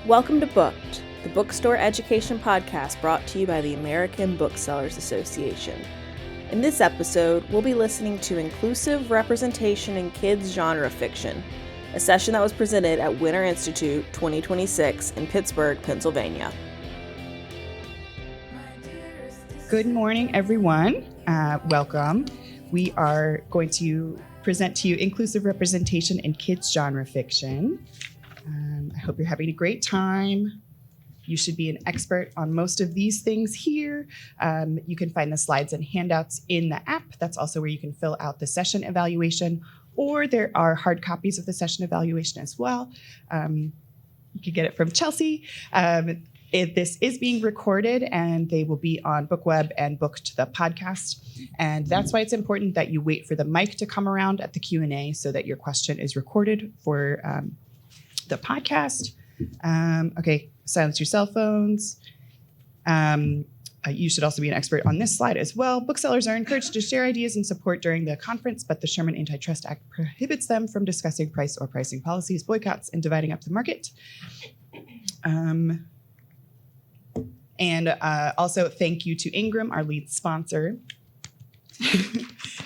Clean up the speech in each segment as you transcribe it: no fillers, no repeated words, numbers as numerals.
Welcome to Booked, the bookstore education podcast brought to you by the American Booksellers Association. In this episode, we'll be listening to Inclusive Representation in Kids Genre Fiction, a session that was presented at Winter Institute 2026 in Pittsburgh, Pennsylvania. Good morning, everyone. Welcome. We are going to present to you Inclusive Representation in Kids Genre Fiction. I hope you're having a great time. You should be an expert on most of these things here. You can find the slides and handouts in the app. That's also where you can fill out the session evaluation, or there are hard copies of the session evaluation as well. You can get it from Chelsea. This is being recorded and they will be on BookWeb and Booked the podcast. And that's why it's important that you wait for the mic to come around at the Q&A so that your question is recorded for the podcast. Okay, silence your cell phones. You should also be an expert on this slide as well. Booksellers are encouraged to share ideas and support during the conference, but the Sherman Antitrust Act prohibits them from discussing price or pricing policies, boycotts, and dividing up the market. And also thank you to Ingram, our lead sponsor.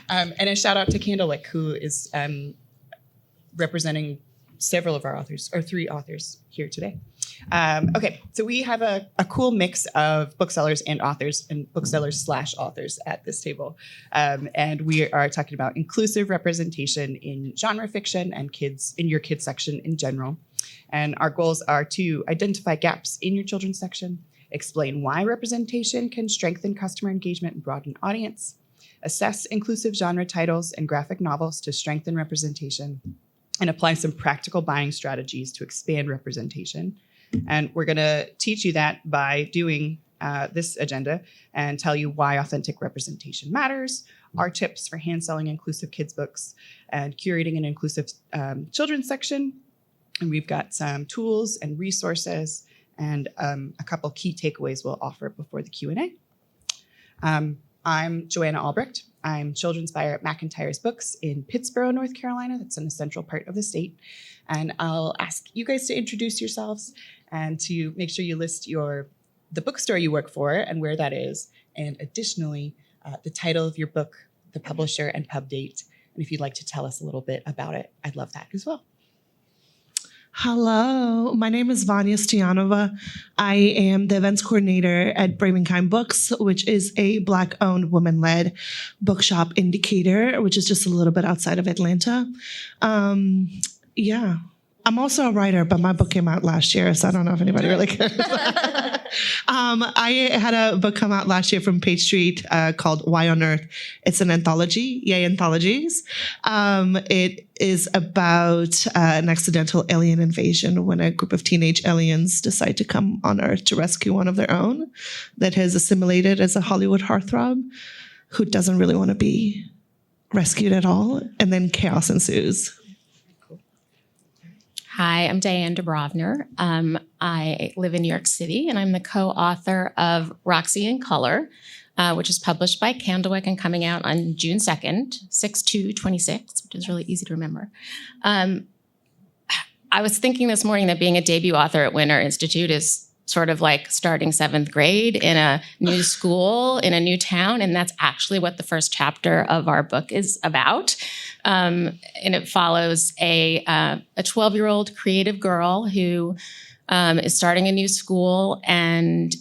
And a shout out to Candlewick, who is representing several of our authors, or three authors here today. Okay, so we have a cool mix of booksellers and authors, and booksellers/authors at this table. And we are talking about inclusive representation in genre fiction and kids, in your kids section in general. And our goals are to identify gaps in your children's section, explain why representation can strengthen customer engagement and broaden audience, assess inclusive genre titles and graphic novels to strengthen representation, and apply some practical buying strategies to expand representation. And we're going to teach you that by doing this agenda and tell you why authentic representation matters, our tips for hand-selling inclusive kids books, and curating an inclusive children's section. And we've got some tools and resources and a couple key takeaways we'll offer before the Q&A. I'm Joanna Albrecht. I'm children's buyer at McIntyre's Books in Pittsburgh, North Carolina. That's in a central part of the state. And I'll ask you guys to introduce yourselves and to make sure you list the bookstore you work for and where that is. And additionally, the title of your book, the publisher, and pub date. And if you'd like to tell us a little bit about it, I'd love that as well. Hello, my name is Vanya Stoyanova. I am the events coordinator at Bravenkind Books, which is a Black-owned, woman-led bookshop in Decatur, which is just a little bit outside of Atlanta. I'm also a writer, but my book came out last year, so I don't know if anybody really cares. I had a book come out last year from Page Street called Why on Earth? It's an anthology, yay anthologies. It is about an accidental alien invasion when a group of teenage aliens decide to come on Earth to rescue one of their own that has assimilated as a Hollywood heartthrob who doesn't really want to be rescued at all, and then chaos ensues. Hi, I'm Diane Dubrovner. I live in New York City, and I'm the co-author of Roxy in Color, which is published by Candlewick and coming out on June 2nd, 6/2/26, which is really easy to remember. I was thinking this morning that being a debut author at Winter Institute is sort of like starting 7th grade in a new school, in a new town, and that's actually what the first chapter of our book is about. And it follows a 12-year-old creative girl who is starting a new school and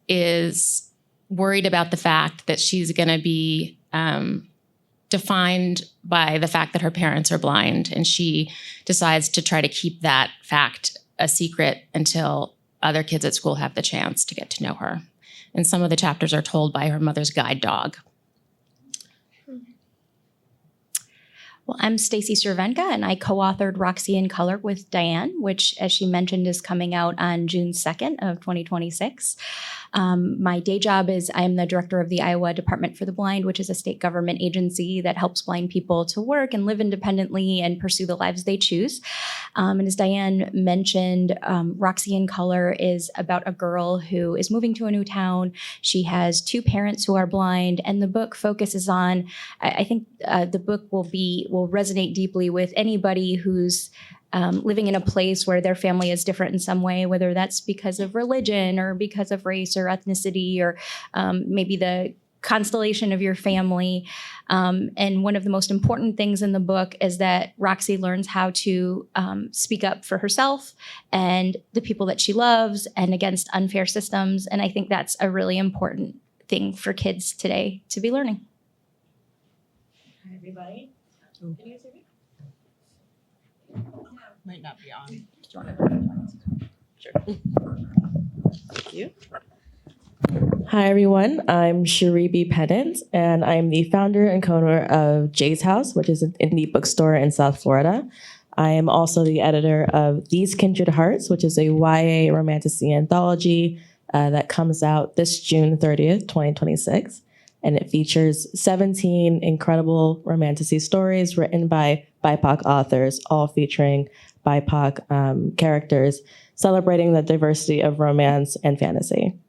is worried about the fact that she's going to be defined by the fact that her parents are blind. And she decides to try to keep that fact a secret until other kids at school have the chance to get to know her. And some of the chapters are told by her mother's guide dog. Well, I'm Stacy Cervenka, and I co-authored Roxy in Color with Diane, which, as she mentioned, is coming out on June 2nd of 2026. My day job is I'm the director of the Iowa Department for the Blind, which is a state government agency that helps blind people to work and live independently and pursue the lives they choose. And as Diane mentioned, Roxy in Color is about a girl who is moving to a new town. She has two parents who are blind, and the book focuses on, I think the book will be will resonate deeply with anybody who's living in a place where their family is different in some way, whether that's because of religion or because of race or ethnicity or maybe the constellation of your family. And one of the most important things in the book is that Roxy learns how to speak up for herself and the people that she loves and against unfair systems. And I think that's a really important thing for kids today to be learning. Hi, everybody. Can you guys hear me? Might not be on. Sure. Thank you. Hi, everyone. I'm Cherie B. Pennant, and I'm the founder and co-owner of Jay's House, which is an indie bookstore in South Florida. I am also the editor of These Kindred Hearts, which is a YA romantasy anthology that comes out this June 30th, 2026. And it features 17 incredible romantasy stories written by BIPOC authors, all featuring BIPOC characters, celebrating the diversity of romance and fantasy.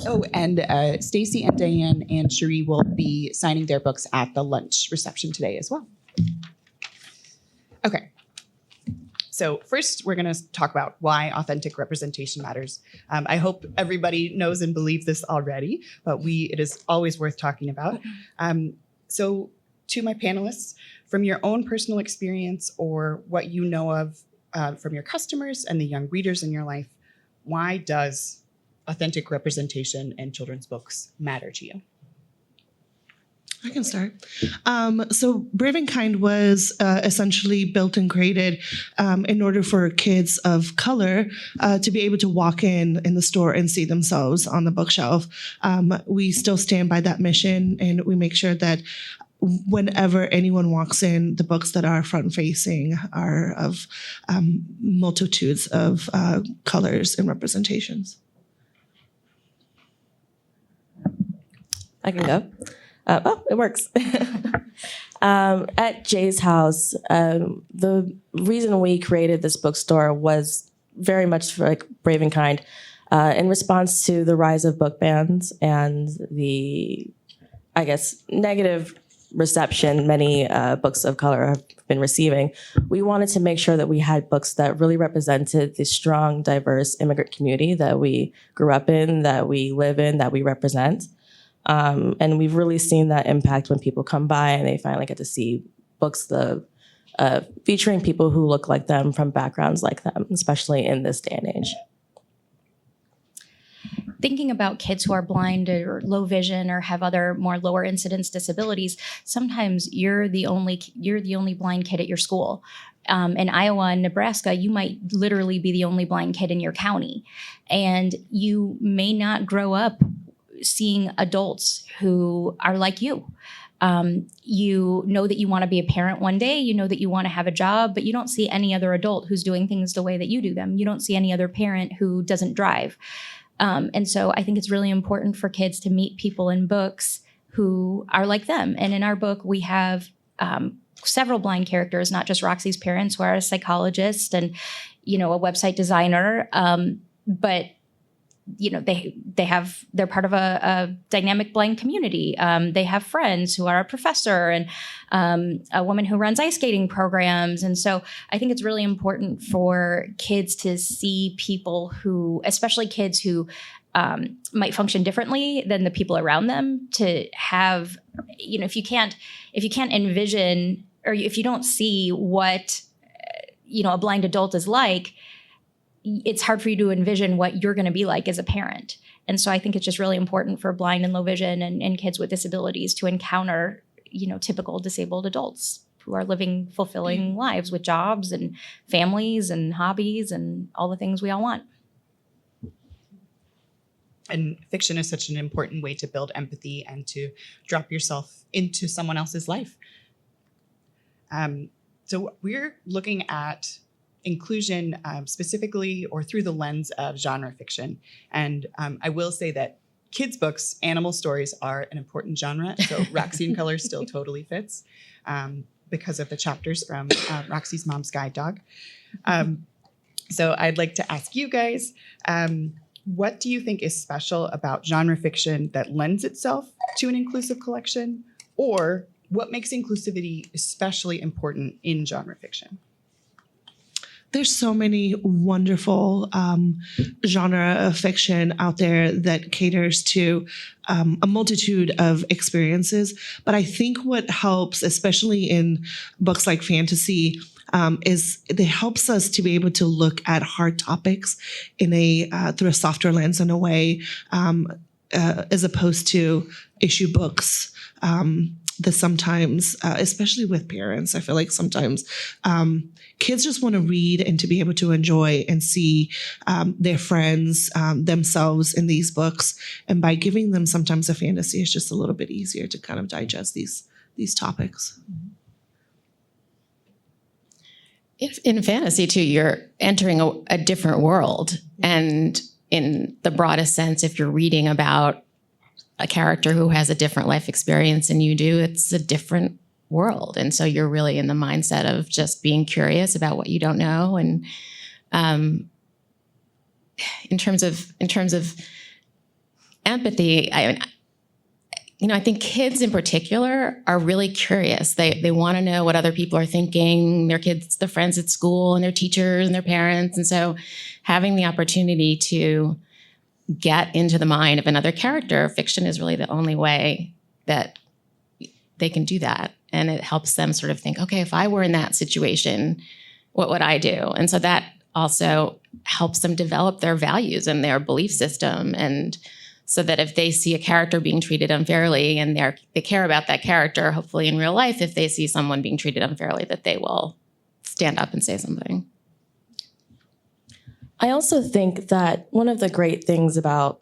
Oh, and Stacy and Diane and Cherie will be signing their books at the lunch reception today as well. Okay. So first, we're going to talk about why authentic representation matters. I hope everybody knows and believes this already, but it is always worth talking about. So to my panelists, from your own personal experience or what you know of from your customers and the young readers in your life, why does authentic representation in children's books matter to you? I can start. So Brave and Kind was essentially built and created in order for kids of color to be able to walk in the store and see themselves on the bookshelf. We still stand by that mission, and we make sure that whenever anyone walks in, the books that are front-facing are of multitudes of colors and representations. I can go. It works. At Jay's House, the reason we created this bookstore was very much like Brave and Kind in response to the rise of book bans and the, I guess, negative reception many books of color have been receiving. We wanted to make sure that we had books that really represented the strong, diverse immigrant community that we grew up in, that we live in, that we represent. And we've really seen that impact when people come by and they finally get to see books featuring people who look like them from backgrounds like them, especially in this day and age. Thinking about kids who are blind or low vision or have other more lower incidence disabilities, sometimes you're the only blind kid at your school. In Iowa and Nebraska, you might literally be the only blind kid in your county, and you may not grow up seeing adults who are like you. You know that you want to be a parent one day, you know that you want to have a job, but you don't see any other adult who's doing things the way that you do them. You don't see any other parent who doesn't drive. And so I think it's really important for kids to meet people in books who are like them. And in our book, we have several blind characters, not just Roxy's parents, who are a psychologist and, a website designer, but they're part of a dynamic blind community. They have friends who are a professor and a woman who runs ice skating programs. And so I think it's really important for kids to see people who, especially kids who might function differently than the people around them, to have, if you can't envision, or if you don't see what, a blind adult is like, it's hard for you to envision what you're going to be like as a parent. And so I think it's just really important for blind and low vision and kids with disabilities to encounter, typical disabled adults who are living fulfilling lives with jobs and families and hobbies and all the things we all want. And fiction is such an important way to build empathy and to drop yourself into someone else's life. So we're looking at inclusion specifically or through the lens of genre fiction. And I will say that kids' books, animal stories are an important genre. So Roxy in Color still totally fits because of the chapters from Roxy's Mom's Guide Dog. So I'd like to ask you guys, what do you think is special about genre fiction that lends itself to an inclusive collection? Or what makes inclusivity especially important in genre fiction? There's so many wonderful genre of fiction out there that caters to a multitude of experiences. But I think what helps, especially in books like fantasy, is it helps us to be able to look at hard topics in through a softer lens in a way, as opposed to issue books. That sometimes, especially with parents, I feel like sometimes kids just want to read and to be able to enjoy and see their friends, themselves in these books. And by giving them sometimes a fantasy, it's just a little bit easier to kind of digest these topics. In fantasy, too, you're entering a different world. And in the broadest sense, if you're reading about a character who has a different life experience than you do, it's a different world. And so you're really in the mindset of just being curious about what you don't know. And in terms of empathy, I think kids in particular are really curious. They want to know what other people are thinking, their kids, their friends at school, and their teachers and their parents. And so having the opportunity to get into the mind of another character, fiction is really the only way that they can do that. And it helps them sort of think, okay, if I were in that situation, what would I do? And so that also helps them develop their values and their belief system. And so that if they see a character being treated unfairly and they care about that character, hopefully in real life, if they see someone being treated unfairly, that they will stand up and say something. I also think that one of the great things about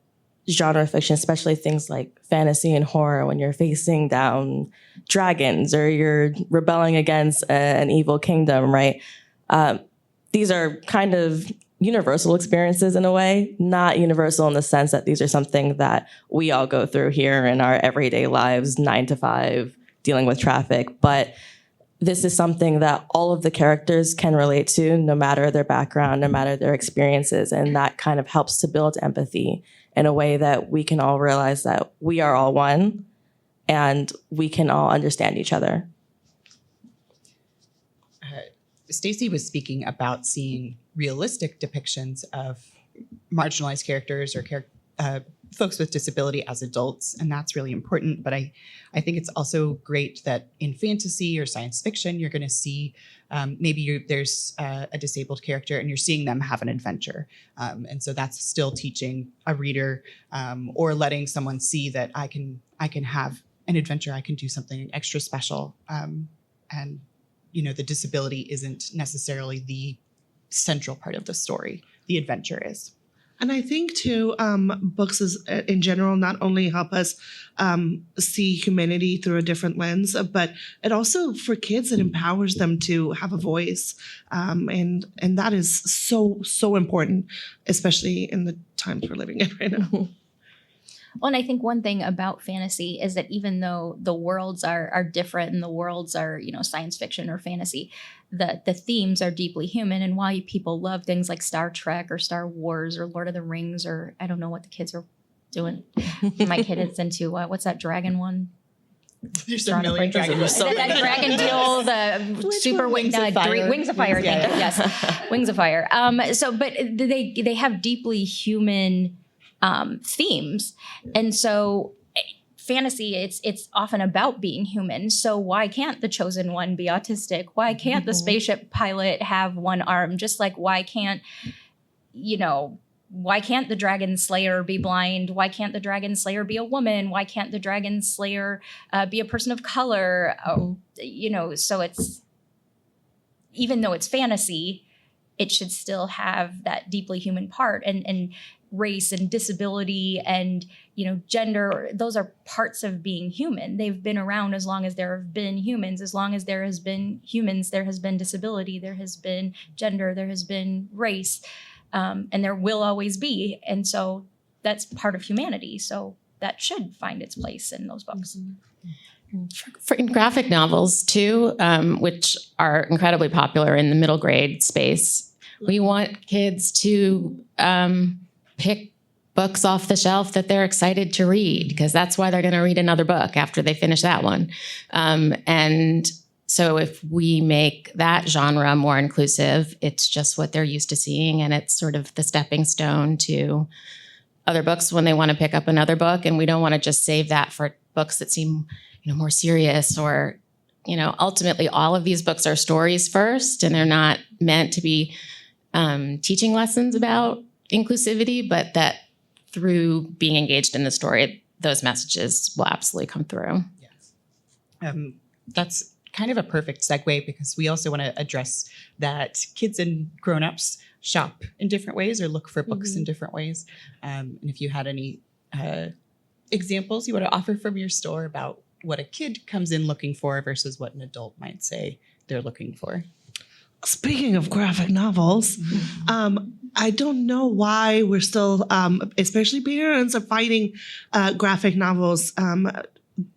genre fiction, especially things like fantasy and horror, when you're facing down dragons or you're rebelling against an evil kingdom, right? These are kind of universal experiences in a way, not universal in the sense that these are something that we all go through here in our everyday lives, 9 to 5, dealing with traffic, but this is something that all of the characters can relate to, no matter their background, no matter their experiences. And that kind of helps to build empathy in a way that we can all realize that we are all one and we can all understand each other. Stacey was speaking about seeing realistic depictions of marginalized characters or folks with disability as adults, and that's really important. But I think it's also great that in fantasy or science fiction, you're going to see there's a disabled character and you're seeing them have an adventure. And so that's still teaching a reader or letting someone see that I can have an adventure, I can do something extra special. And, the disability isn't necessarily the central part of the story. The adventure is. And I think, too, books in general not only help us see humanity through a different lens, but it also, for kids, it empowers them to have a voice. And that is so, so important, especially in the times we're living in right now. Well, and I think one thing about fantasy is that even though the worlds are different and the worlds are, science fiction or fantasy, the themes are deeply human. And why people love things like Star Trek or Star Wars or Lord of the Rings, or I don't know what the kids are doing. My kid is into, what's that dragon one? There's a million dragons. That dragon deal, the super Wings of Fire. Wings of Fire, thank you. Yes, Wings of Fire. But they have deeply human themes, and so fantasy, it's often about being human. So why can't the chosen one be autistic? Why can't the spaceship pilot have one arm? Just like why can't the dragon slayer be blind? Why can't the dragon slayer be a woman? Why can't the dragon slayer be a person of color? So it's, even though it's fantasy, it should still have that deeply human part, and race and disability and gender, those are parts of being human. They've been around as long as there have been humans. As long as there has been humans, there has been disability, there has been gender, there has been race, and there will always be. And so that's part of humanity. So that should find its place in those books. In graphic novels too, which are incredibly popular in the middle grade space, we want kids to pick books off the shelf that they're excited to read, because that's why they're going to read another book after they finish that one. And so if we make that genre more inclusive, it's just what they're used to seeing, and it's sort of the stepping stone to other books when they want to pick up another book. And we don't want to just save that for books that seem, more serious, or, ultimately all of these books are stories first, and they're not meant to be teaching lessons about inclusivity, but that through being engaged in the story, those messages will absolutely come through. Yes. That's kind of a perfect segue, because we also want to address that kids and grown-ups shop in different ways or look for books in different ways. And if you had any examples you want to offer from your store about what a kid comes in looking for versus what an adult might say they're looking for. Speaking of graphic novels, I don't know why we're still, especially parents, are fighting graphic novels.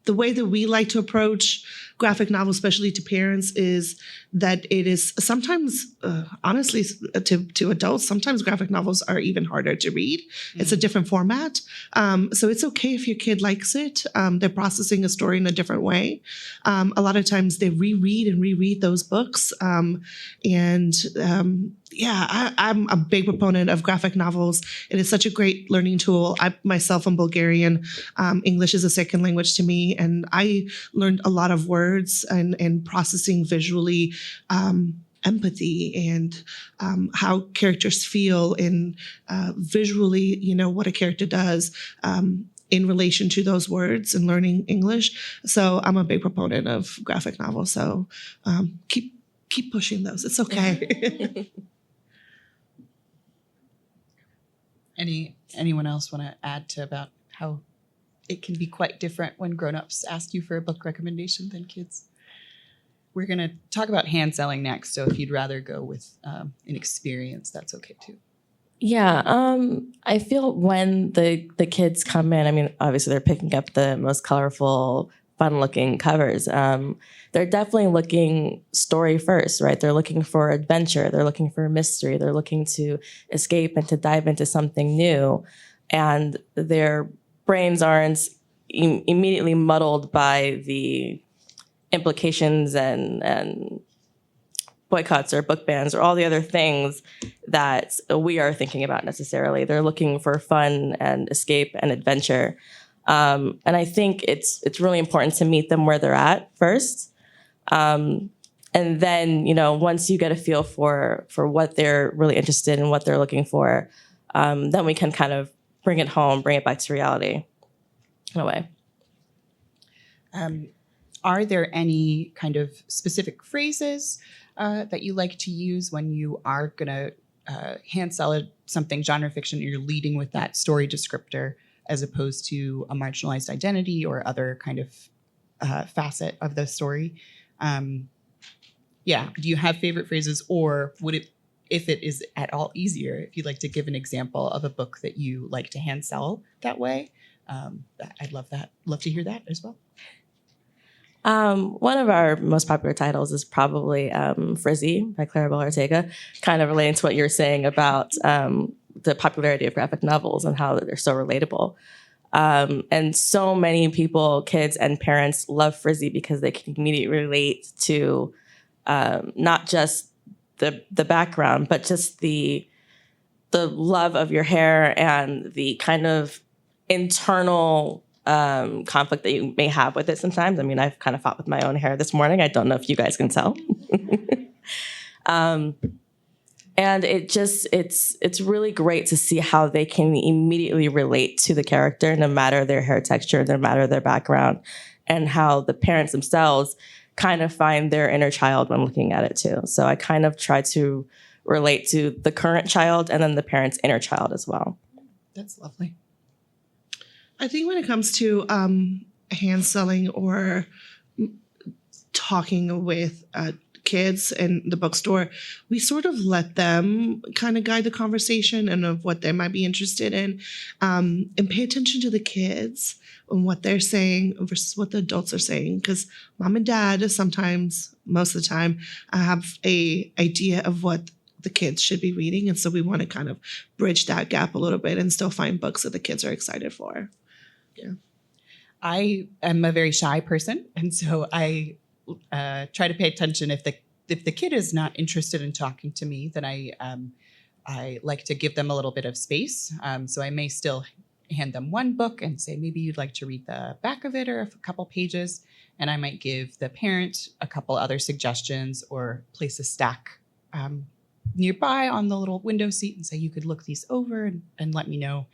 The way that we like to approach graphic novels, especially to parents, is that it is sometimes, honestly, to adults, sometimes graphic novels are even harder to read. It's a different format. So it's okay if your kid likes it. They're processing a story in a different way. A lot of times they reread those books. I'm a big proponent of graphic novels. It is such a great learning tool. I myself am Bulgarian. English is a second language to me, and I learned a lot of words and processing visually empathy and how characters feel, and visually, what a character does in relation to those words and learning English. So I'm a big proponent of graphic novels. So keep pushing those. It's okay. Anyone else want to add to about how it can be quite different when grown-ups ask you for a book recommendation than kids? We're going to talk about hand selling next, so if you'd rather go with an experience, that's okay too. Yeah, I feel when the kids come in, obviously they're picking up the most colorful, fun-looking covers. They're definitely looking story first, right? They're looking for adventure. They're looking for mystery. They're looking to escape and to dive into something new. And their brains aren't immediately muddled by the implications and boycotts or book bans or all the other things that we are thinking about necessarily. They're looking for fun and escape and adventure. And I think it's really important to meet them where they're at first. And then, once you get a feel for what they're really interested in, what they're looking for, then we can kind of bring it home, bring it back to reality in a way. Are there any kind of specific phrases that you like to use when you are going to hand sell something genre fiction, and you're leading with that story descriptor as opposed to a marginalized identity or other kind of facet of the story? Do you have favorite phrases, or would it, if it is at all easier, if you'd like to give an example of a book that you like to hand sell that way? I'd love that. Love to hear that as well. One of our most popular titles is probably Frizzy by Claribel Ortega, kind of relating to what you're saying about the popularity of graphic novels and how they're so relatable. And so many people, kids and parents, love Frizzy because they can immediately relate to not just the background, but just the love of your hair and the kind of internal conflict that you may have with it sometimes. I've kind of fought with my own hair this morning. I don't know if you guys can tell. And it's really great to see how they can immediately relate to the character, no matter their hair texture, no matter their background, and how the parents themselves kind of find their inner child when looking at it too. So I kind of try to relate to the current child and then the parent's inner child as well. That's lovely. I think when it comes to hand selling or talking with kids in the bookstore, we sort of let them kind of guide the conversation and of what they might be interested in, and pay attention to the kids and what they're saying versus what the adults are saying. Because mom and dad sometimes, most of the time, have a idea of what the kids should be reading. And so we want to kind of bridge that gap a little bit and still find books that the kids are excited for. Yeah. I am a very shy person, and so I try to pay attention. If the kid is not interested in talking to me, then I like to give them a little bit of space. So I may still hand them one book and say, maybe you'd like to read the back of it or a couple pages. And I might give the parent a couple other suggestions or place a stack nearby on the little window seat and say, you could look these over and let me know.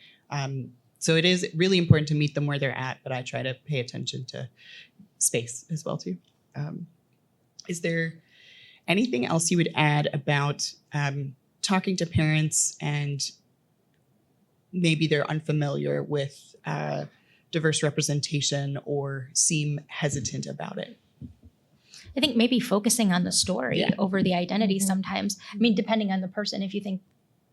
So it is really important to meet them where they're at, but I try to pay attention to space as well too. Is there anything else you would add about talking to parents and maybe they're unfamiliar with diverse representation or seem hesitant about it? I think maybe focusing on the story over the identity sometimes. I mean, depending on the person, if you think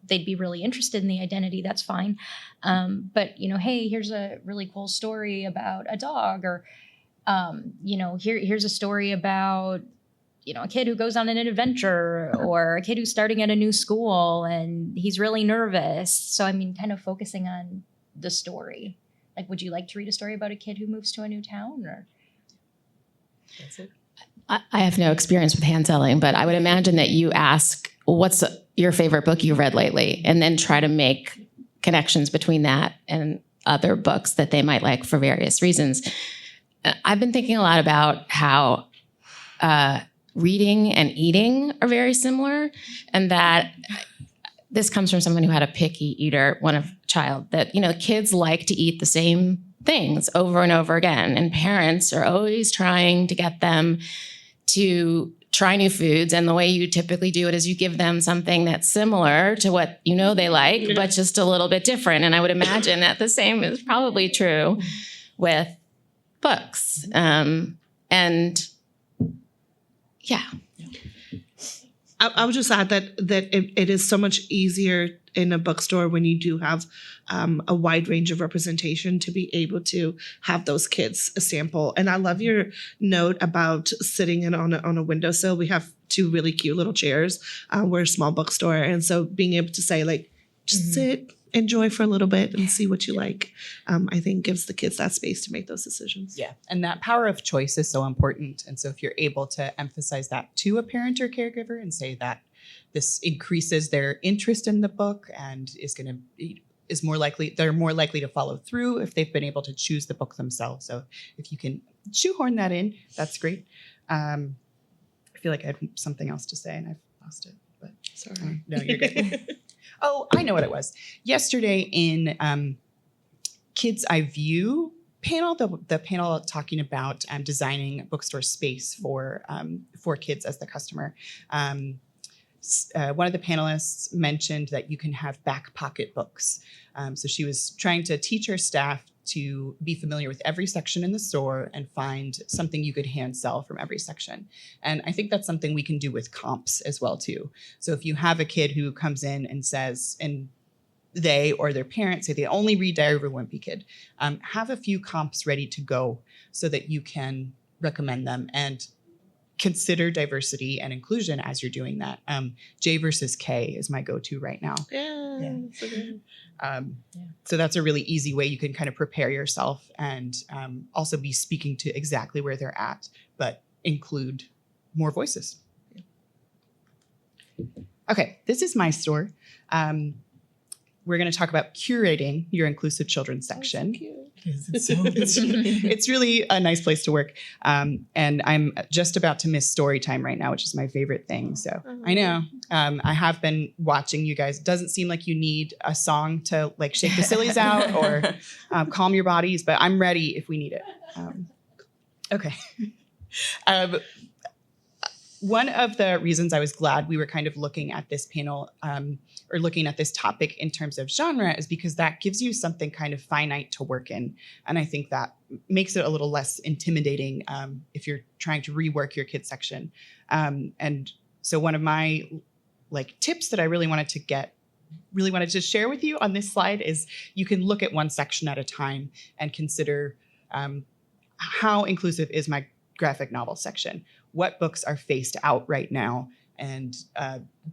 they'd be really interested in the identity, that's fine. But, hey, here's a really cool story about a dog, or, here's a story about, a kid who goes on an adventure, or a kid who's starting at a new school and he's really nervous. So, I mean, kind of focusing on the story. Like, would you like to read a story about a kid who moves to a new town, or? That's it. I have no experience with hand selling, but I would imagine that you ask, what's your favorite book you've read lately? And then try to make connections between that and other books that they might like for various reasons. I've been thinking a lot about how reading and eating are very similar, and that this comes from someone who had a picky eater, child, that, kids like to eat the same things over and over again. And parents are always trying to get them to try new foods. And the way you typically do it is you give them something that's similar to what they like, but just a little bit different. And I would imagine that the same is probably true with books. And yeah. I would just add that it is so much easier in a bookstore when you do have a wide range of representation to be able to have those kids a sample. And I love your note about sitting in on a windowsill. We have 2 really cute little chairs. We're a small bookstore. And so being able to say, like, just sit, enjoy for a little bit and see what you like, I think gives the kids that space to make those decisions. Yeah. And that power of choice is so important. And so if you're able to emphasize that to a parent or caregiver and say that this increases their interest in the book and they're more likely to follow through if they've been able to choose the book themselves. So if you can shoehorn that in, that's great. I feel like I had something else to say and I've lost it, but sorry. No, you're good. Oh, I know what it was. Yesterday in Kids I View panel, the panel talking about designing bookstore space for kids as the customer. One of the panelists mentioned that you can have back pocket books. So she was trying to teach her staff to be familiar with every section in the store and find something you could hand sell from every section. And I think that's something we can do with comps as well too. So if you have a kid who comes in and says, and they or their parents say they only read Diary of a Wimpy Kid, have a few comps ready to go so that you can recommend them and consider diversity and inclusion as you're doing that. J versus K is my go-to right now. Yeah. So good. So that's a really easy way you can kind of prepare yourself and also be speaking to exactly where they're at, but include more voices. Okay, this is my store. We're going to talk about curating your inclusive children's section. It's really a nice place to work. And I'm just about to miss story time right now, which is my favorite thing. So I know I have been watching you guys. It doesn't seem like you need a song to like shake the sillies out or calm your bodies, but I'm ready if we need it. Okay. One of the reasons I was glad we were kind of looking at this panel or looking at this topic in terms of genre is because that gives you something kind of finite to work in. And I think that makes it a little less intimidating if you're trying to rework your kids section. And so one of my like tips that I really wanted to share with you on this slide is you can look at one section at a time and consider how inclusive is my graphic novel section. What books are faced out right now and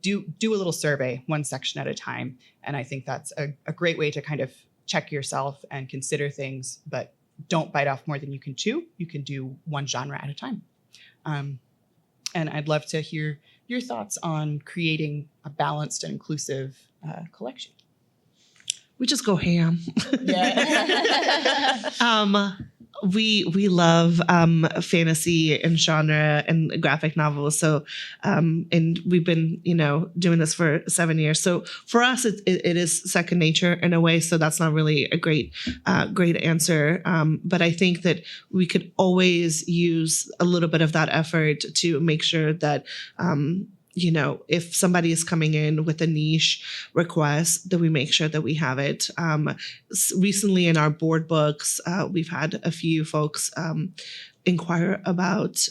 do a little survey, one section at a time. And I think that's a great way to kind of check yourself and consider things, but don't bite off more than you can chew. You can do one genre at a time. And I'd love to hear your thoughts on creating a balanced and inclusive collection. We just go ham. Yeah. We love fantasy and genre and graphic novels. So, and we've been, doing this for 7 years. So for us, it is second nature in a way. So that's not really a great answer. But I think that we could always use a little bit of that effort to make sure that, if somebody is coming in with a niche request, that we make sure that we have it. Recently in our board books, we've had a few folks inquire about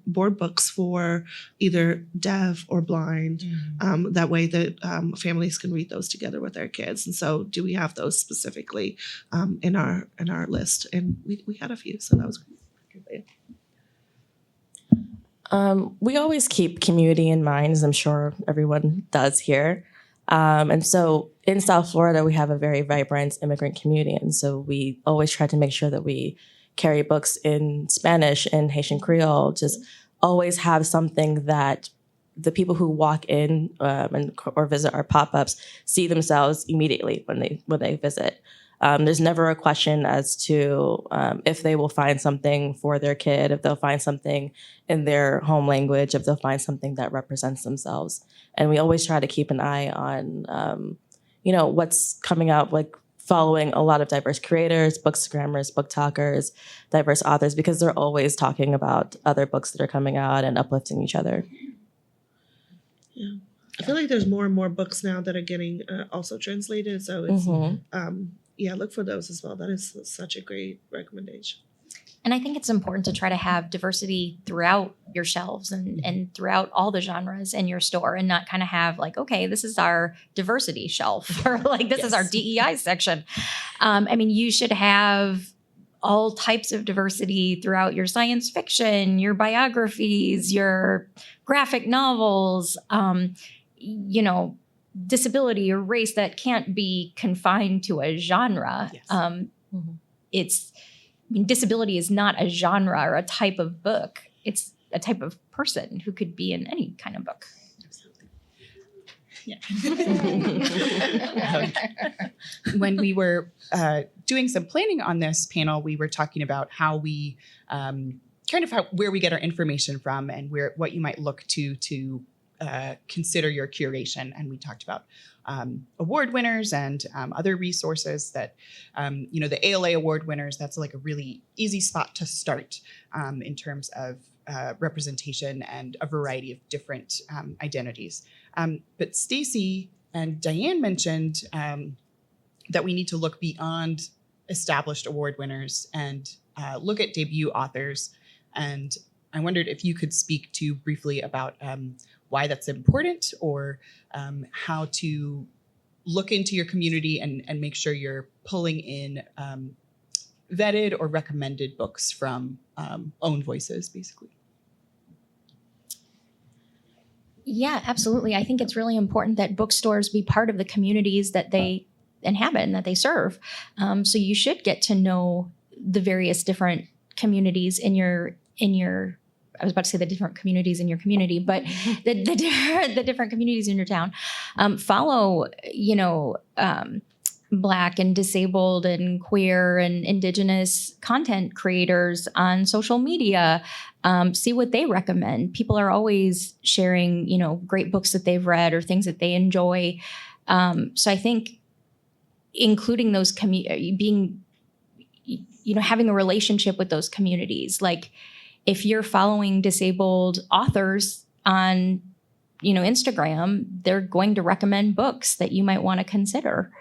board books for either deaf or blind. That way that families can read those together with their kids. And so do we have those specifically in our list? And we had a few, so that was great. We always keep community in mind, as I'm sure everyone does here. And so in South Florida, we have a very vibrant immigrant community. And so we always try to make sure that we carry books in Spanish and Haitian Creole, just always have something that the people who walk in or visit our pop-ups see themselves immediately when they visit. There's never a question as to if they will find something for their kid, if they'll find something in their home language, if they'll find something that represents themselves. And we always try to keep an eye on, what's coming out, like following a lot of diverse creators, bookstagrammers, book talkers, diverse authors, because they're always talking about other books that are coming out and uplifting each other. Yeah. I feel like there's more and more books now that are getting also translated. So it's, look for those as well. That is such a great recommendation. And I think it's important to try to have diversity throughout your shelves and throughout all the genres in your store, and not kind of have like, okay, this is our diversity shelf, or like this is our DEI section. You should have all types of diversity throughout your science fiction, your biographies, your graphic novels, disability or race that can't be confined to a genre. Yes. Disability is not a genre or a type of book. It's a type of person who could be in any kind of book. Absolutely. Yeah. When we were doing some planning on this panel, we were talking about how we where we get our information from and what you might look to consider your curation. And we talked about award winners and other resources that, the ALA award winners, that's like a really easy spot to start in terms of representation and a variety of different identities. But Stacy and Diane mentioned that we need to look beyond established award winners and look at debut authors. And I wondered if you could speak to briefly about why that's important, or how to look into your community and make sure you're pulling in vetted or recommended books from own voices, basically. Yeah, absolutely. I think it's really important that bookstores be part of the communities that they inhabit and that they serve. So you should get to know the various different communities in your I was about to say the different communities in your community, but the different communities in your town. Follow, Black and disabled and queer and Indigenous content creators on social media. See what they recommend. People are always sharing, great books that they've read or things that they enjoy. So I think including those having a relationship with those communities, like, if you're following disabled authors on, Instagram, they're going to recommend books that you might want to consider.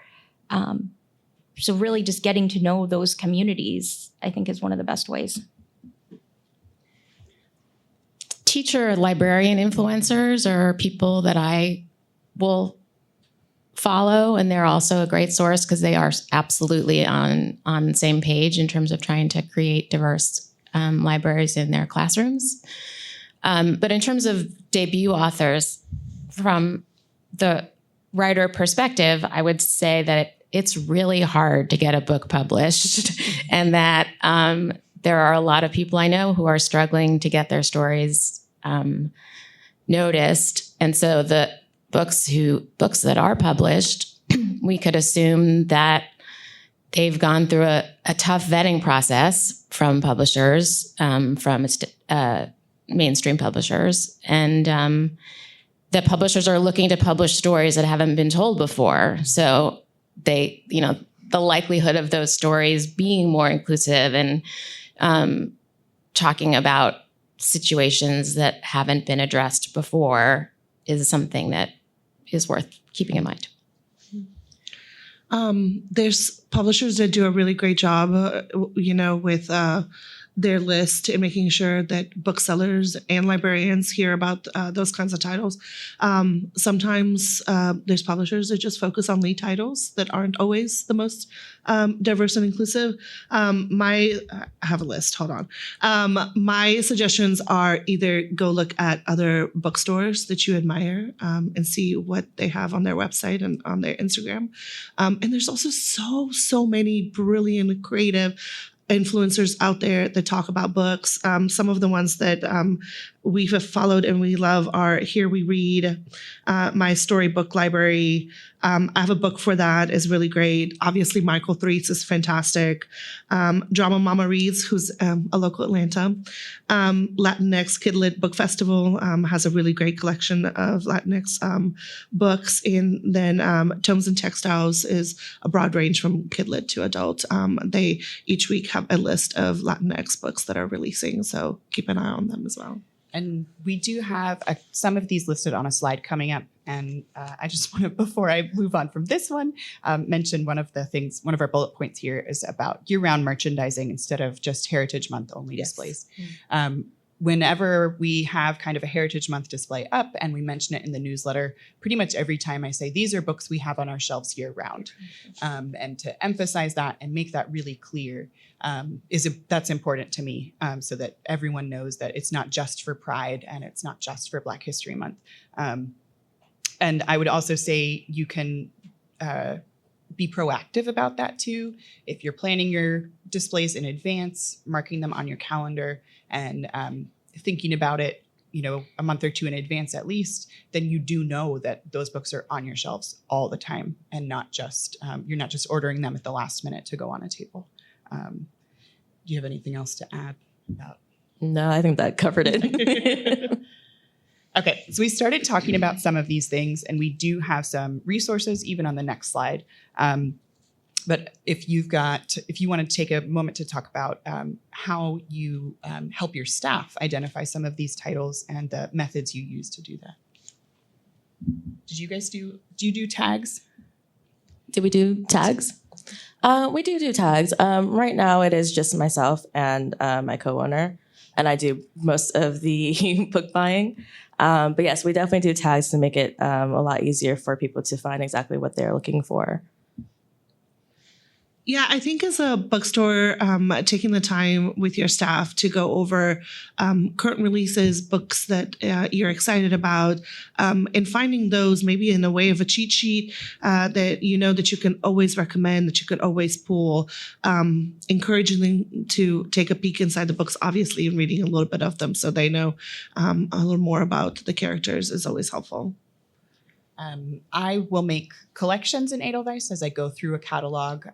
So really just getting to know those communities, I think, is one of the best ways. Teacher librarian influencers are people that I will follow, and they're also a great source because they are absolutely on the same page in terms of trying to create diverse libraries in their classrooms. But in terms of debut authors, from the writer perspective, I would say that it's really hard to get a book published and that there are a lot of people I know who are struggling to get their stories noticed. And so the books that are published, we could assume that they've gone through a tough vetting process from publishers, from mainstream publishers. And the publishers are looking to publish stories that haven't been told before. So the likelihood of those stories being more inclusive and talking about situations that haven't been addressed before is something that is worth keeping in mind. There's publishers that do a really great job, with their list and making sure that booksellers and librarians hear about those kinds of titles. Sometimes there's publishers that just focus on lead titles that aren't always the most diverse and inclusive. I have a list, hold on. My suggestions are either go look at other bookstores that you admire and see what they have on their website and on their Instagram. And there's also so many brilliant, creative influencers out there that talk about books. Some of the ones that we've followed and we love are Here We Read, My Storybook Library. I have a book for that, is really great. Obviously, Michael Threets is fantastic. Drama Mama Reads, who's a local Atlanta. Latinx Kidlit Book Festival has a really great collection of Latinx books. And then Tomes and Textiles is a broad range from Kidlit to adult. They each week have a list of Latinx books that are releasing, so keep an eye on them as well. And we do have some of these listed on a slide coming up. And I just want to, before I move on from this one, mention one of our bullet points here is about year-round merchandising instead of just Heritage Month only displays. Whenever we have kind of a Heritage Month display up and we mention it in the newsletter, pretty much every time I say, these are books we have on our shelves year round. And to emphasize that and make that really clear, that's important to me, so that everyone knows that it's not just for Pride and it's not just for Black History Month. And I would also say you can be proactive about that too. If you're planning your displays in advance, marking them on your calendar and thinking about it, a month or two in advance at least, then you do know that those books are on your shelves all the time and not just, you're not just ordering them at the last minute to go on a table. Do you have anything else to add about? No, I think that covered it. Okay, so we started talking about some of these things, and we do have some resources even on the next slide. But if you want to take a moment to talk about how you help your staff identify some of these titles and the methods you use to do that. Do you do tags? Do we do tags? We do tags. Right now it is just myself and my co-owner, and I do most of the book buying. But yes, we definitely do tags to make it a lot easier for people to find exactly what they're looking for. Yeah, I think as a bookstore, taking the time with your staff to go over current releases, books that you're excited about, and finding those maybe in a way of a cheat sheet that that you can always recommend, that you could always pull, encouraging them to take a peek inside the books, obviously, and reading a little bit of them so they know a little more about the characters is always helpful. I will make collections in Edelweiss as I go through a catalog.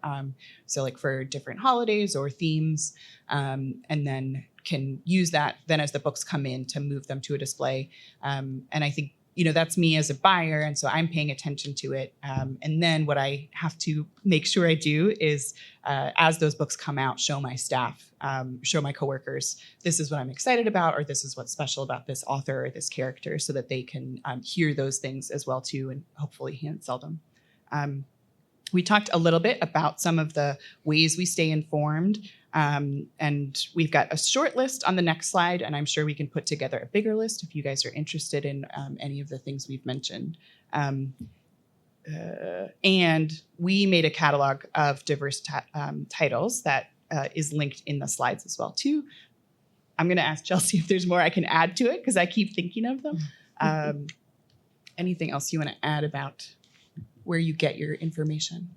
So like for different holidays or themes, and then can use that then as the books come in to move them to a display. And I think, that's me as a buyer. And so I'm paying attention to it. And then what I have to make sure I do is as those books come out, show my staff, show my coworkers, this is what I'm excited about, or this is what's special about this author or this character, so that they can hear those things as well too, and hopefully hand sell them. We talked a little bit about some of the ways we stay informed. And we've got a short list on the next slide, and I'm sure we can put together a bigger list if you guys are interested in any of the things we've mentioned. And we made a catalog of diverse titles that is linked in the slides as well too. I'm going to ask Chelsea if there's more I can add to it because I keep thinking of them. Anything else you want to add about where you get your information?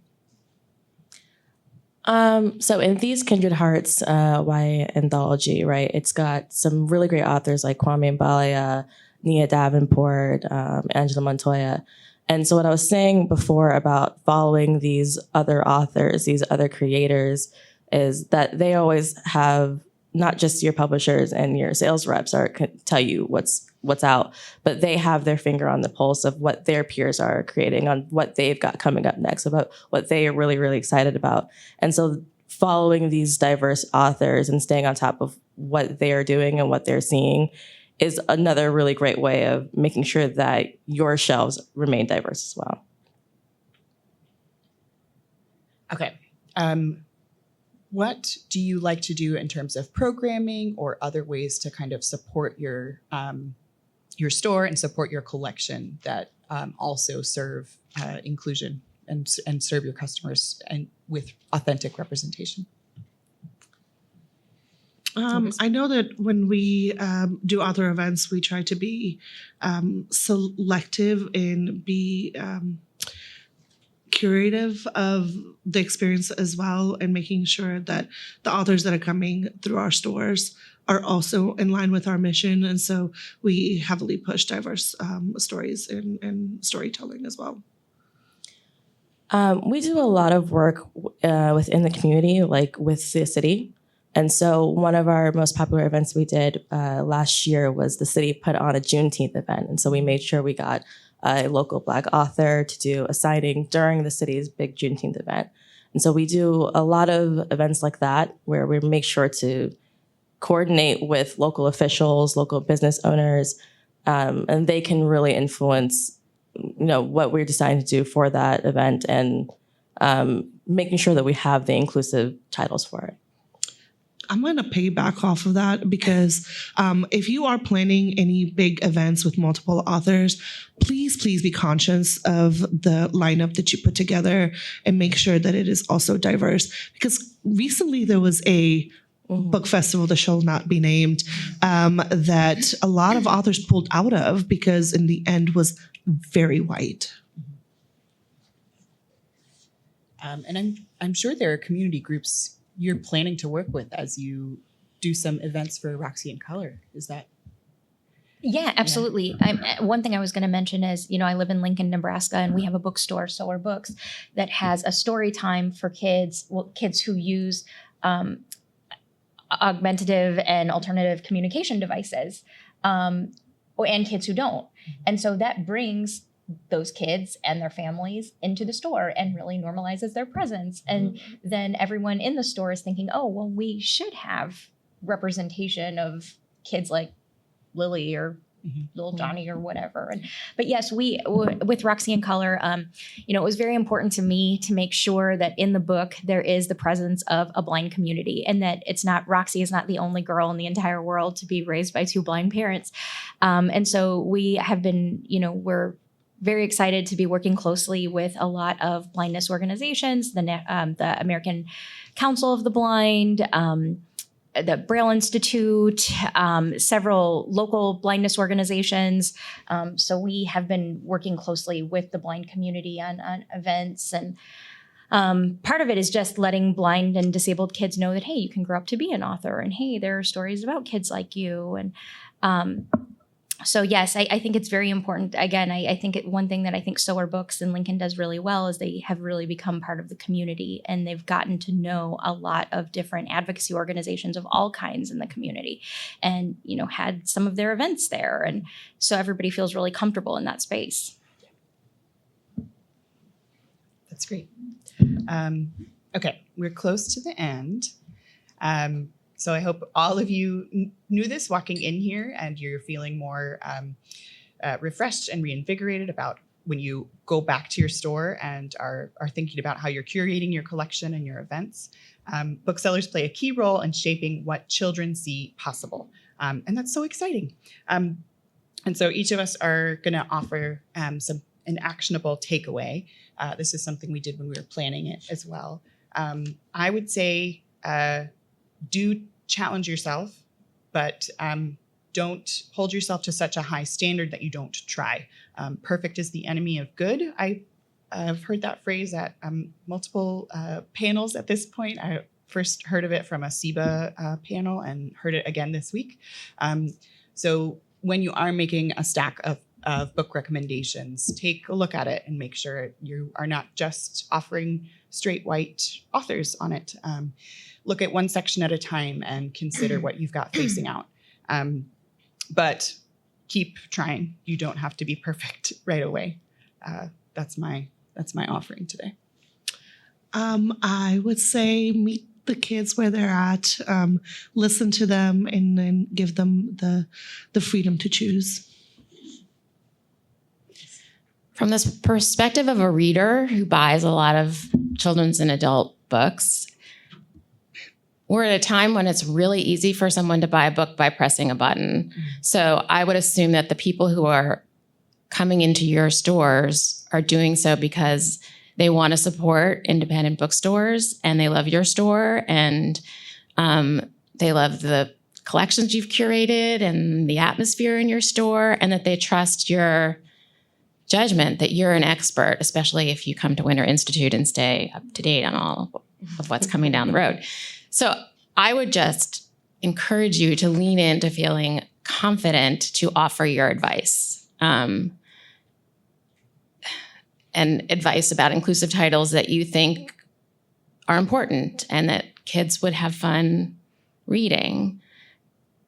So in These Kindred Hearts YA anthology, right, it's got some really great authors like Kwame Mbalia, Nia Davenport, Angela Montoya. And so what I was saying before about following these other authors, these other creators, is that they always have not just your publishers and your sales reps tell you what's out, but they have their finger on the pulse of what their peers are creating, on what they've got coming up next, about what they are really, really excited about. And so following these diverse authors and staying on top of what they are doing and what they're seeing is another really great way of making sure that your shelves remain diverse as well. Okay. What do you like to do in terms of programming or other ways to kind of support your store and support your collection that also serve inclusion and serve your customers and with authentic representation? I know that when we do author events, we try to be selective and be curative of the experience as well, and making sure that the authors that are coming through our stores are also in line with our mission. And so we heavily push diverse stories and storytelling as well. We do a lot of work within the community, like with the city. And so one of our most popular events we did last year was the city put on a Juneteenth event. And so we made sure we got a local Black author to do a signing during the city's big Juneteenth event. And so we do a lot of events like that where we make sure to coordinate with local officials, local business owners, and they can really influence, what we're deciding to do for that event, and making sure that we have the inclusive titles for it. I'm going to piggyback off of that because if you are planning any big events with multiple authors, please be conscious of the lineup that you put together and make sure that it is also diverse. Because recently there was a book festival that shall not be named that a lot of authors pulled out of because in the end was very white. And I'm sure there are community groups you're planning to work with as you do some events for Roxy in Color. Is that? Yeah, absolutely. One thing I was going to mention is, I live in Lincoln, Nebraska, and we have a bookstore, Sower Books, that has a story time for kids who use augmentative and alternative communication devices, and kids who don't. And so that brings those kids and their families into the store and really normalizes their presence. And then everyone in the store is thinking, oh, well, we should have representation of kids like Lily or little Johnny or whatever. But yes, we with Roxy in Color, it was very important to me to make sure that in the book there is the presence of a blind community, and that Roxy is not the only girl in the entire world to be raised by two blind parents. And so we have been, we're very excited to be working closely with a lot of blindness organizations, the American Council of the Blind, the Braille Institute, several local blindness organizations. So we have been working closely with the blind community on events. And part of it is just letting blind and disabled kids know that, hey, you can grow up to be an author, and hey, there are stories about kids like you. And so yes, I think it's very important. Again, I think one thing that I think Sower Books in Lincoln does really well is they have really become part of the community, and they've gotten to know a lot of different advocacy organizations of all kinds in the community, and had some of their events there, and so everybody feels really comfortable in that space. That's great. Okay, we're close to the end. So I hope all of you knew this walking in here, and you're feeling more refreshed and reinvigorated about when you go back to your store and are thinking about how you're curating your collection and your events. Booksellers play a key role in shaping what children see possible. And that's so exciting. And so each of us are going to offer an actionable takeaway. This is something we did when we were planning it as well. I would say do challenge yourself, but don't hold yourself to such a high standard that you don't try. Perfect is the enemy of good. I've heard that phrase at multiple panels at this point. I first heard of it from a SIBA panel and heard it again this week. So when you are making a stack of book recommendations, take a look at it and make sure you are not just offering straight white authors on it. Look at one section at a time and consider what you've got facing out. But keep trying. You don't have to be perfect right away. That's my offering today. I would say meet the kids where they're at, listen to them, and then give them the freedom to choose. From this perspective of a reader who buys a lot of children's and adult books, we're at a time when it's really easy for someone to buy a book by pressing a button. So I would assume that the people who are coming into your stores are doing so because they want to support independent bookstores and they love your store and they love the collections you've curated and the atmosphere in your store, and that they trust your judgment that you're an expert, especially if you come to Winter Institute and stay up to date on all of what's coming down the road. So I would just encourage you to lean into feeling confident to offer your advice. And advice about inclusive titles that you think are important and that kids would have fun reading.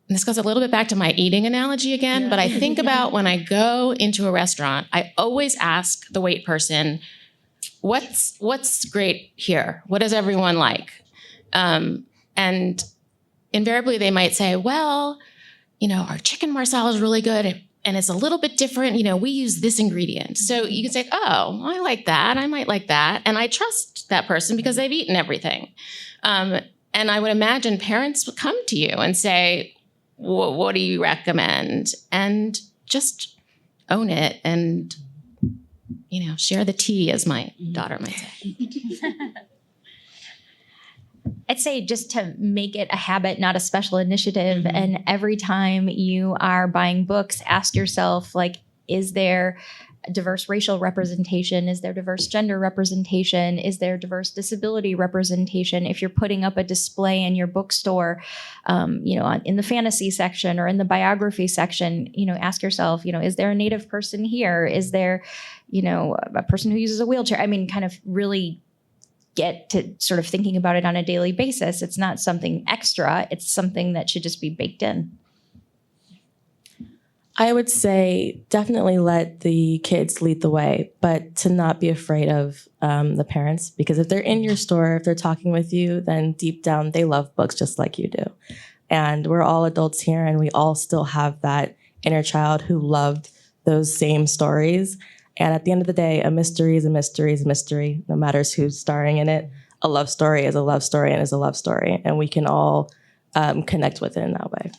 And this goes a little bit back to my eating analogy again, but I think about when I go into a restaurant, I always ask the wait person, what's great here? What does everyone like? And invariably they might say, well, our chicken marsala is really good and it's a little bit different. We use this ingredient. So you can say, oh, I like that. I might like that. And I trust that person because they've eaten everything. And I would imagine parents would come to you and say, what do you recommend? And just own it and, share the tea, as my daughter might say. I'd say just to make it a habit, not a special initiative. Mm-hmm. And every time you are buying books, ask yourself, is there diverse racial representation? Is there diverse gender representation? Is there diverse disability representation? If you're putting up a display in your bookstore, in the fantasy section or in the biography section, ask yourself, is there a Native person here? Is there, a person who uses a wheelchair? Kind of really get to sort of thinking about it on a daily basis. It's not something extra. It's something that should just be baked in. I would say definitely let the kids lead the way, but to not be afraid of the parents, because if they're in your store, if they're talking with you, then deep down they love books just like you do. And we're all adults here and we all still have that inner child who loved those same stories. And at the end of the day, a mystery is a mystery is a mystery, no matter who's starring in it. A love story is a love story and is a love story. And we can all connect with it in that way.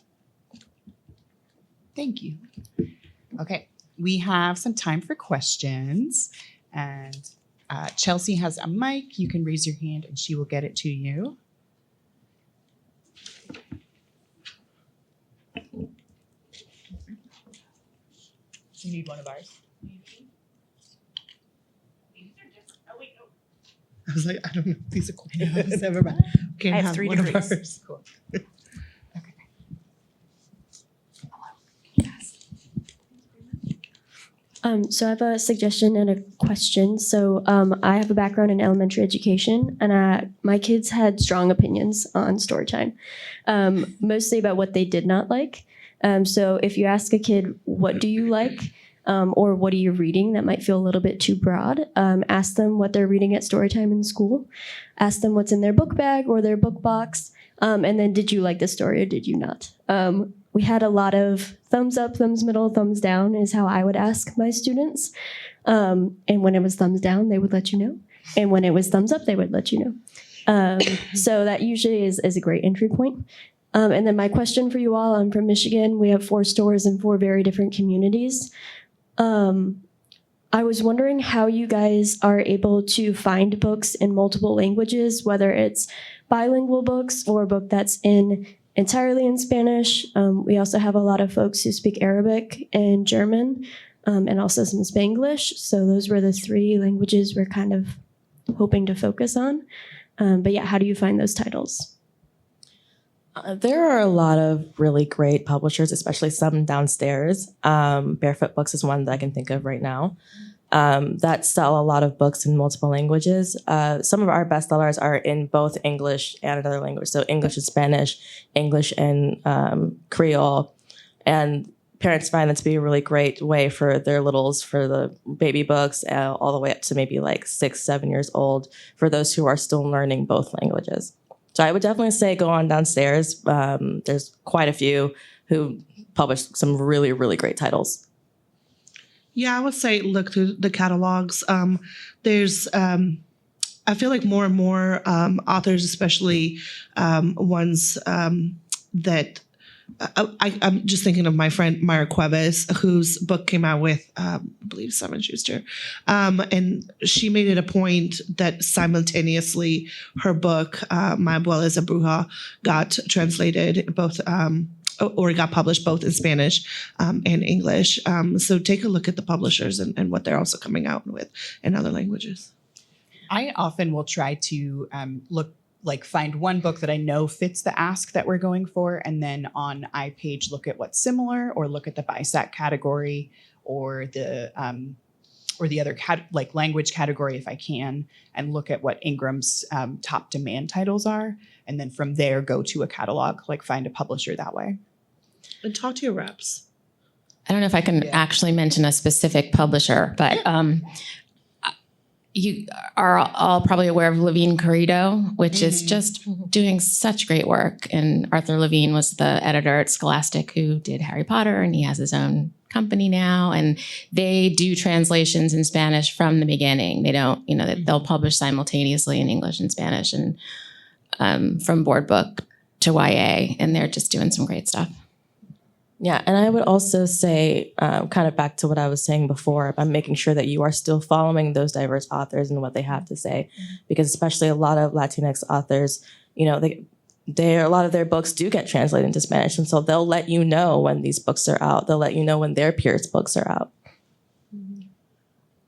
Thank you. Okay, we have some time for questions. And Chelsea has a mic. You can raise your hand and she will get it to you. Do you need one of ours? I was like, I don't know if these are cool. Never mind. Can't I have 3 one of degrees. ours. Cool. Okay. So I have a suggestion and a question. So I have a background in elementary education, and my kids had strong opinions on story time, mostly about what they did not like. So if you ask a kid, what do you like? Or what are you reading? That might feel a little bit too broad. Ask them what they're reading at storytime in school. Ask them what's in their book bag or their book box. And then did you like the story or did you not? We had a lot of thumbs up, thumbs middle, thumbs down is how I would ask my students. And when it was thumbs down, they would let you know. And when it was thumbs up, they would let you know. So that usually is a great entry point. And then my question for you all, I'm from Michigan. We have 4 stores in 4 very different communities. I was wondering how you guys are able to find books in multiple languages, whether it's bilingual books or a book that's in entirely in Spanish. We also have a lot of folks who speak Arabic and German, and also some Spanglish. So those were the 3 languages we're kind of hoping to focus on. But yeah, how do you find those titles? There are a lot of really great publishers, especially some downstairs. Barefoot Books is one that I can think of right now, that sell a lot of books in multiple languages. Some of our bestsellers are in both English and another language. So English and Spanish, English and Creole. And parents find that to be a really great way for their littles, for the baby books, all the way up to maybe like 6, 7 years old, for those who are still learning both languages. So I would definitely say go on downstairs. There's quite a few who publish some really, really great titles. Yeah, I would say look through the catalogs. There's, I feel like more and more authors, especially ones that I'm just thinking of my friend Myra Cuevas, whose book came out with, I believe, Simon Schuster. And she made it a point that simultaneously her book, My Abuela is a Bruja, got translated both, or got published both in Spanish and English. So take a look at the publishers and what they're also coming out with in other languages. I often will try to find one book that I know fits the ask that we're going for, and then on iPage look at what's similar, or look at the BISAC category, or the other language category if I can, and look at what Ingram's top demand titles are, and then from there go to a catalog, find a publisher that way. And talk to your reps. I don't know if I can actually mention a specific publisher, but you are all probably aware of Levine Corrido, which is just doing such great work. And Arthur Levine was the editor at Scholastic who did Harry Potter, and he has his own company now. And they do translations in Spanish from the beginning. They don't, they'll publish simultaneously in English and Spanish, and from board book to YA, and they're just doing some great stuff. Yeah, and I would also say, kind of back to what I was saying before, I'm making sure that you are still following those diverse authors and what they have to say, because especially a lot of Latinx authors, a lot of their books do get translated into Spanish, and so they'll let you know when these books are out. They'll let you know when their peers' books are out.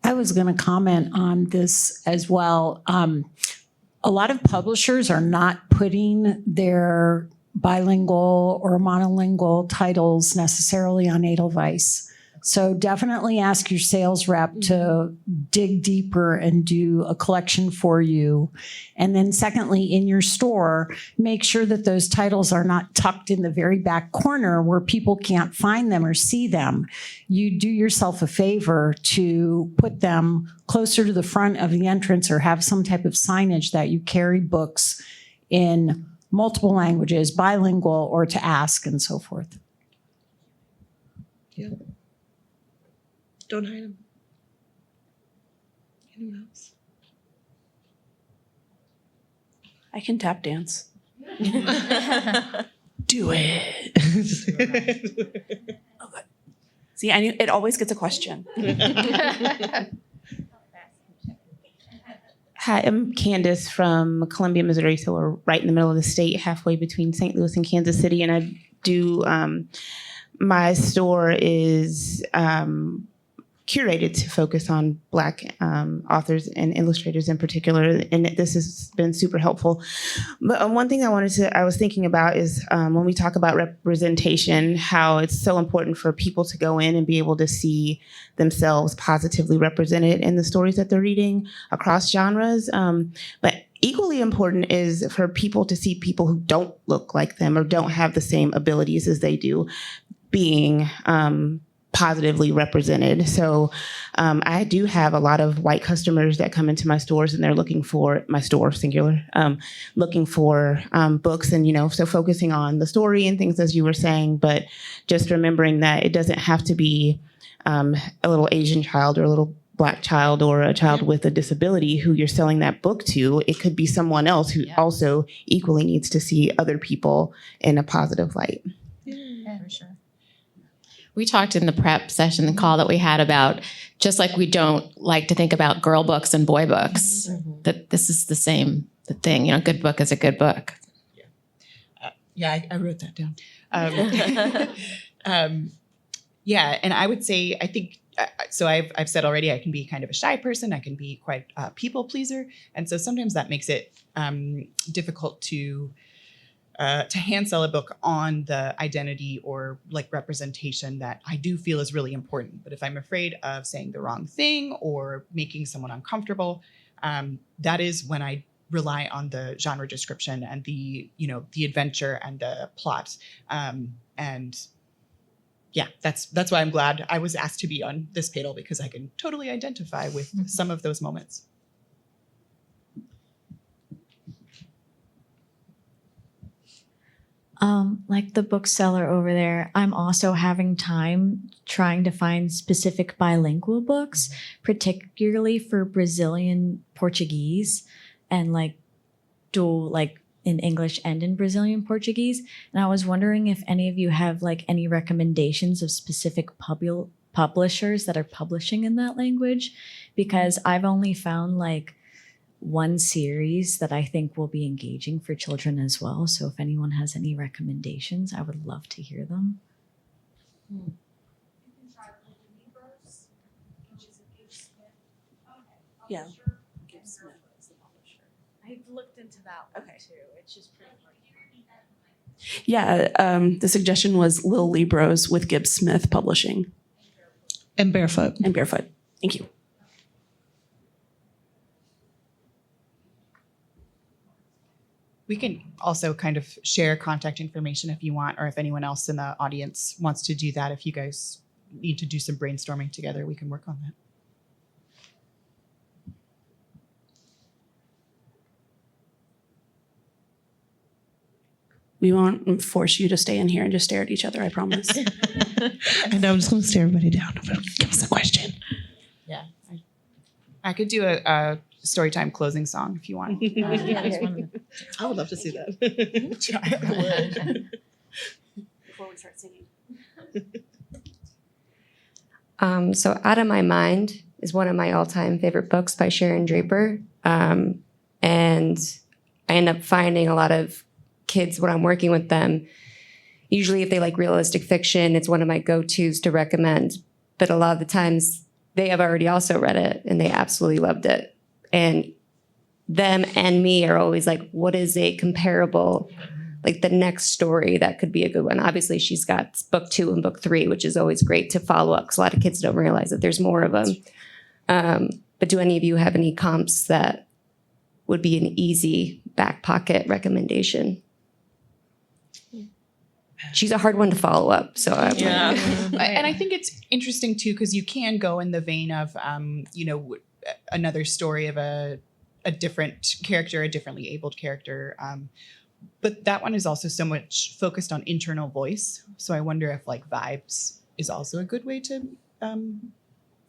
I was going to comment on this as well. A lot of publishers are not putting their bilingual or monolingual titles necessarily on Edelweiss. So definitely ask your sales rep to dig deeper and do a collection for you. And then secondly, in your store, make sure that those titles are not tucked in the very back corner where people can't find them or see them. You do yourself a favor to put them closer to the front of the entrance, or have some type of signage that you carry books in multiple languages, bilingual, or to ask, and so forth. Yeah. Don't hide them. Anyone else? I can tap dance. Do it. Okay. See, I knew it always gets a question. Hi, I'm Candace from Columbia, Missouri. So we're right in the middle of the state, halfway between St. Louis and Kansas City. And I do, my store is curated to focus on Black authors and illustrators in particular, and this has been super helpful. But one thing I was thinking about is when we talk about representation, how it's so important for people to go in and be able to see themselves positively represented in the stories that they're reading across genres. But equally important is for people to see people who don't look like them or don't have the same abilities as they do being positively represented. So I do have a lot of white customers that come into my stores, and they're looking for my store singular, looking for books, and so focusing on the story and things as you were saying, but just remembering that it doesn't have to be a little Asian child or a little Black child or a child with a disability who you're selling that book to. It could be someone else who also equally needs to see other people in a positive light. Yeah, for sure. We talked in the prep session, the call that we had, about just like we don't like to think about girl books and boy books, that this is the same thing. Good book is a good book. Yeah, I wrote that down. Yeah, and I would say, I think, so I've said already, I can be kind of a shy person. I can be quite a people pleaser. And so sometimes that makes it difficult to hand sell a book on the identity or like representation that I do feel is really important. But if I'm afraid of saying the wrong thing or making someone uncomfortable, that is when I rely on the genre description and the adventure and the plot. And yeah, that's why I'm glad I was asked to be on this panel, because I can totally identify with some of those moments. Like the bookseller over there, I'm also having time trying to find specific bilingual books, particularly for Brazilian Portuguese and like dual, like in English and in Brazilian Portuguese. And I was wondering if any of you have like any recommendations of specific publishers that are publishing in that language, because I've only found like one series that I think will be engaging for children as well. So if anyone has any recommendations, I would love to hear them. Yeah. I've looked into that one too. It's just pretty hard. Yeah, the suggestion was Lil Libros with Gibbs Smith Publishing. And Barefoot. And Barefoot. Thank you. We can also kind of share contact information if you want, or if anyone else in the audience wants to do that. If you guys need to do some brainstorming together, we can work on that. We won't force you to stay in here and just stare at each other, I promise. And I'm just going to stare everybody down. Give us a question. Yeah. I could do a story time closing song if you want. I would love to see that. Before we start singing. So Out of My Mind is one of my all-time favorite books by Sharon Draper. And I end up finding a lot of kids when I'm working with them. Usually if they like realistic fiction, it's one of my go-tos to recommend. But a lot of the times they have already also read it and they absolutely loved it. And them and me are always like, what is a comparable, like the next story that could be a good one? Obviously she's got book 2 and book 3, which is always great to follow up because a lot of kids don't realize that there's more of them. But do any of you have any comps that would be an easy back pocket recommendation? She's a hard one to follow up. So yeah. And I think it's interesting too, because you can go in the vein of, another story of a different character, a differently abled character. But that one is also so much focused on internal voice. So I wonder if like vibes is also a good way to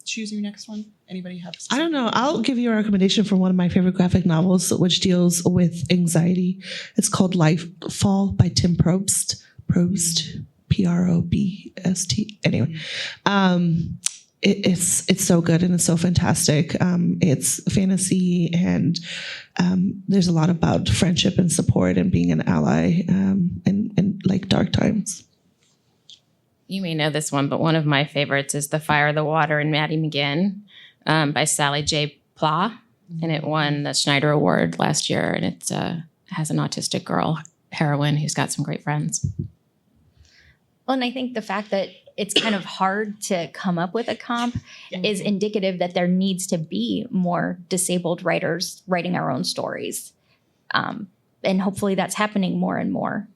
choose your next one. Anybody have? I don't know. I'll give you a recommendation for one of my favorite graphic novels, which deals with anxiety. It's called Lifefall by Tim Probst. Probst, Probst. Anyway, it's so good and it's so fantastic. It's fantasy and there's a lot about friendship and support and being an ally in like dark times. You may know this one, but one of my favorites is The Fire, the Water, and Maddie McGinn by Sally J. Pla. And it won the Schneider Award last year. And it has an autistic girl heroine who's got some great friends. Well, and I think the fact that it's kind of hard to come up with a comp is indicative that there needs to be more disabled writers writing our own stories. And hopefully that's happening more and more.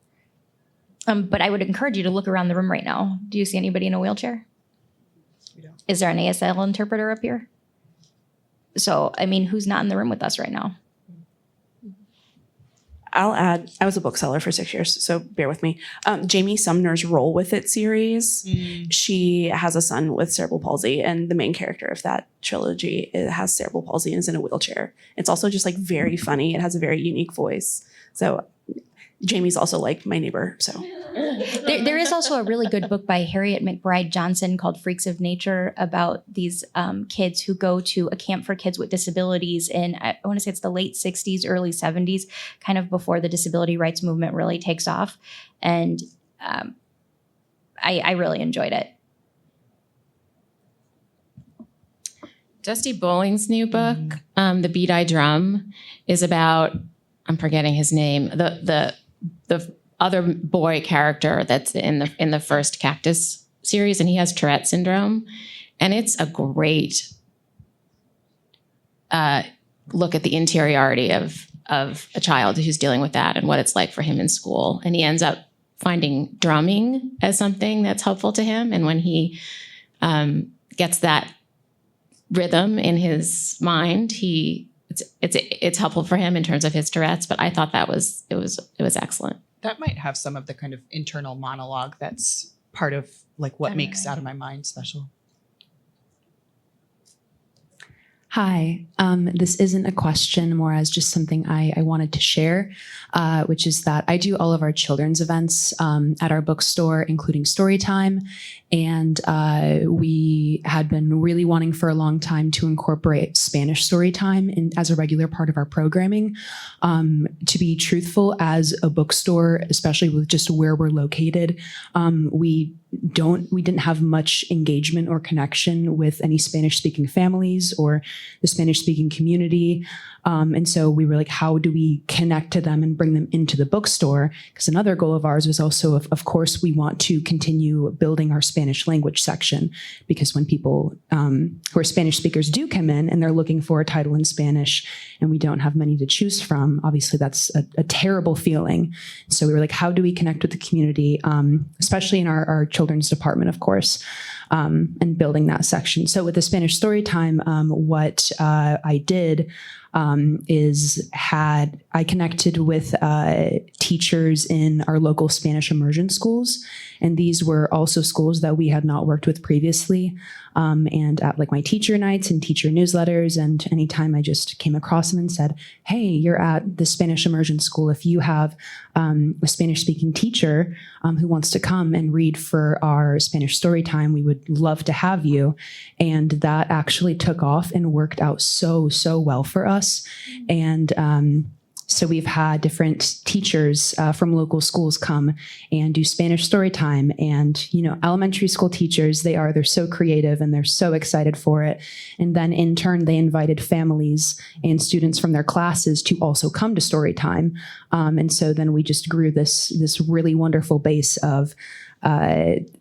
But I would encourage you to look around the room right now. Do you see anybody in a wheelchair? We don't. Is there an ASL interpreter up here? So, I mean, who's not in the room with us right now? I'll add, I was a bookseller for 6 years, so bear with me. Jamie Sumner's Roll With It series. She has a son with cerebral palsy, and the main character of that trilogy has cerebral palsy and is in a wheelchair. It's also just like very funny. It has a very unique voice. So Jamie's also like my neighbor, so. There is also a really good book by Harriet McBride Johnson called Freaks of Nature about these kids who go to a camp for kids with disabilities in, I want to say it's the late 60s, early 70s, kind of before the disability rights movement really takes off. And I really enjoyed it. Dusty Bowling's new book, The Beat I Drum, is about, I'm forgetting his name, the other boy character that's in the first Cactus series, and he has Tourette syndrome, and it's a great look at the interiority of a child who's dealing with that and what it's like for him in school. And he ends up finding drumming as something that's helpful to him, and when he gets that rhythm in his mind, it's helpful for him in terms of his Tourette's. But I thought it was excellent. That might have some of the kind of internal monologue that's part of like what makes Out of My Mind special. Hi, this isn't a question, more as just something I wanted to share, which is that I do all of our children's events at our bookstore, including story time. And we had been really wanting for a long time to incorporate Spanish story time as a regular part of our programming. To be truthful, as a bookstore, especially with just where we're located, we didn't have much engagement or connection with any Spanish-speaking families or the Spanish-speaking community. And so we were like, how do we connect to them and bring them into the bookstore? Because another goal of ours was also, of course, we want to continue building our Spanish language section, because when people who are Spanish speakers do come in and they're looking for a title in Spanish and we don't have many to choose from, obviously that's a terrible feeling. So we were like, how do we connect with the community, especially in our children's department, of course, and building that section. So with the Spanish story time, what I did is I connected with teachers in our local Spanish immersion schools. And these were also schools that we had not worked with previously. And at like my teacher nights and teacher newsletters, and anytime I just came across them and said, hey, you're at the Spanish immersion school. If you have a Spanish speaking teacher who wants to come and read for our Spanish story time, we would love to have you. And that actually took off and worked out so well for us. And so we've had different teachers from local schools come and do Spanish story time. And, elementary school teachers, they're so creative and they're so excited for it. And then in turn, they invited families and students from their classes to also come to story time. And so then we just grew this really wonderful base of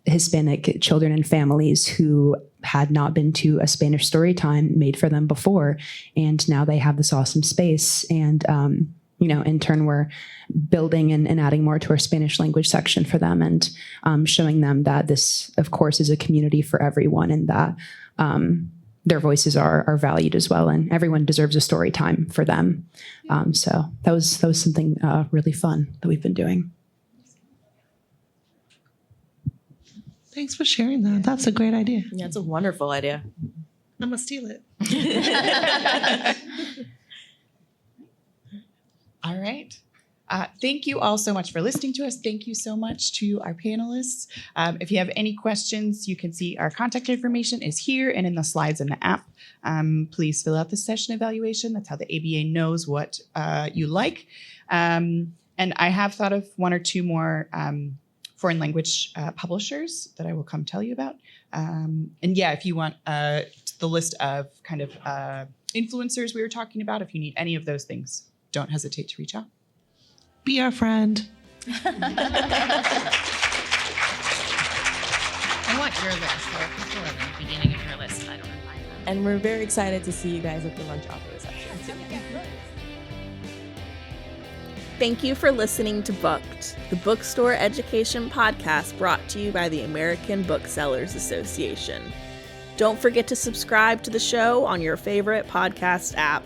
Hispanic children and families who had not been to a Spanish story time made for them before. And now they have this awesome space. And, in turn, we're building and adding more to our Spanish language section for them, and showing them that this, of course, is a community for everyone, and that their voices are valued as well. And everyone deserves a story time for them. So that was something really fun that we've been doing. Thanks for sharing that. That's a great idea. Yeah, it's a wonderful idea. I'm gonna steal it. All right. Thank you all so much for listening to us. Thank you so much to our panelists. If you have any questions, you can see our contact information is here and in the slides in the app. Please fill out the session evaluation. That's how the ABA knows what you like. And I have thought of one or two more foreign language publishers that I will come tell you about. And yeah, if you want the list of kind of influencers we were talking about, if you need any of those things, don't hesitate to reach out. Be our friend. I want your list. There are people at the beginning of your list. I don't know. And we're very excited to see you guys at the lunch author reception too. Thank you for listening to Booked, the bookstore education podcast brought to you by the American Booksellers Association. Don't forget to subscribe to the show on your favorite podcast app.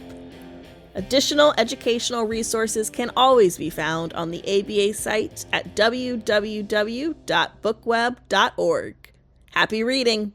Additional educational resources can always be found on the ABA site at www.bookweb.org. Happy reading!